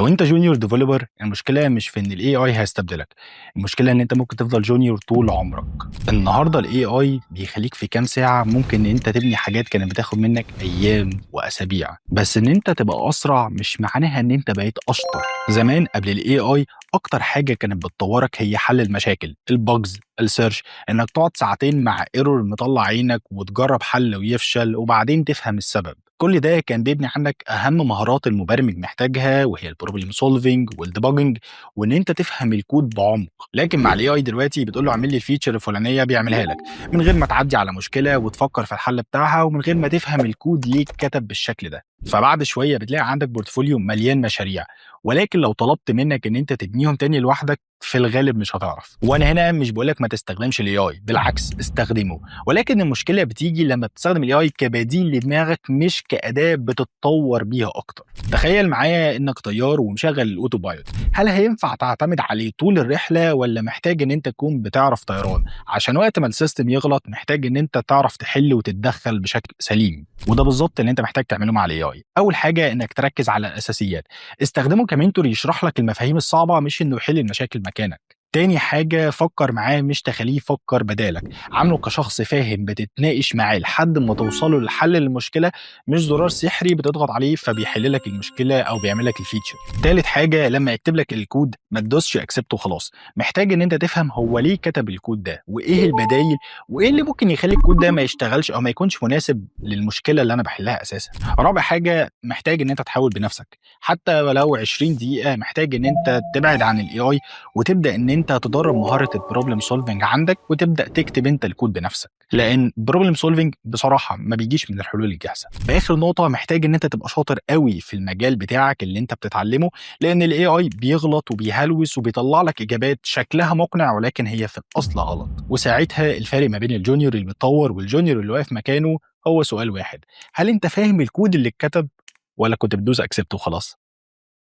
لو انت جونيور ديفلوبر المشكله مش في ان الاي اي هيستبدلك. المشكله ان انت ممكن تفضل جونيور طول عمرك. النهارده الاي اي بيخليك في كام ساعه ممكن ان انت تبني حاجات كانت بتاخد منك ايام واسابيع، بس ان انت تبقى اسرع مش معناها ان انت بقيت اشطر. زمان قبل الاي اي اكتر حاجه كانت بتطورك هي حل المشاكل، الباجز، السيرش، انك تقعد ساعتين مع ايرور مطلع عينك وتجرب حل ويفشل وبعدين تفهم السبب. كل ده كان بيبني عندك اهم مهارات المبرمج محتاجها، وهي البروبلم سولفينج والديباجنج، وان انت تفهم الكود بعمق. لكن مع الاي اي دلوقتي بتقول له اعمل لي الفيتشر الفلانيه بيعملها لك من غير ما تعدي على مشكله وتفكر في الحل بتاعها، ومن غير ما تفهم الكود ليه اتكتب بالشكل ده. فبعد شويه بتلاقي عندك بورتفوليو مليان مشاريع، ولكن لو طلبت منك ان انت تبنيهم تاني لوحدك في الغالب مش هتعرف. وانا هنا مش بقولك ما تستخدمش الاي اي، بالعكس استخدمه، ولكن المشكله بتيجي لما بتستخدم الاي اي كبديل لدماغك مش كاداه بتتطور بيها اكتر. تخيل معايا انك طيار ومشغل الاوتو بايلوت، هل هينفع تعتمد عليه طول الرحله ولا محتاج ان انت تكون بتعرف طيران؟ عشان وقت ما السيستم يغلط محتاج ان انت تعرف تحل وتتدخل بشكل سليم. وده بالظبط اللي انت محتاج تعمله مع الاي اي. اول حاجه انك تركز على الاساسيات، استخدمه كمنتور يشرح لك المفاهيم الصعبه مش انه يحل المشاكل مكانك. تاني حاجة فكر معاه مش تخليه يفكر بدالك، عامله كشخص فاهم بتتناقش معاه لحد ما توصلوا لحل المشكلة، مش زرار سحري بتضغط عليه فبيحل لك المشكلة أو بيعمل لك الفيتشر. تالت حاجة لما يكتب لك الكود ما تدوسش اكسبت وخلاص، محتاج ان انت تفهم هو ليه كتب الكود ده وايه البدايل وايه اللي ممكن يخلي الكود ده ما يشتغلش او ما يكونش مناسب للمشكلة اللي انا بحلها اساسا. رابع حاجة محتاج ان انت تحاول بنفسك حتى ولو 20 دقيقة، محتاج ان انت تبعد عن الاي اي وتبدا ان انت تدرب مهاره البروبلم سولفنج عندك وتبدا تكتب انت الكود بنفسك، لان البروبلم سولفنج بصراحه ما بيجيش من الحلول الجاهزه. باخر نقطه محتاج ان انت تبقى شاطر قوي في المجال بتاعك اللي انت بتتعلمه، لان الاي اي بيغلط وبيهلوس وبيطلع لك اجابات شكلها مقنع ولكن هي في الاصل غلط. وساعتها الفارق ما بين الجونيور اللي بيتطور والجونيور اللي واقف مكانه هو سؤال واحد: هل انت فاهم الكود اللي اتكتب ولا كنت بتدوس اكسبت وخلاص؟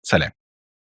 سلام.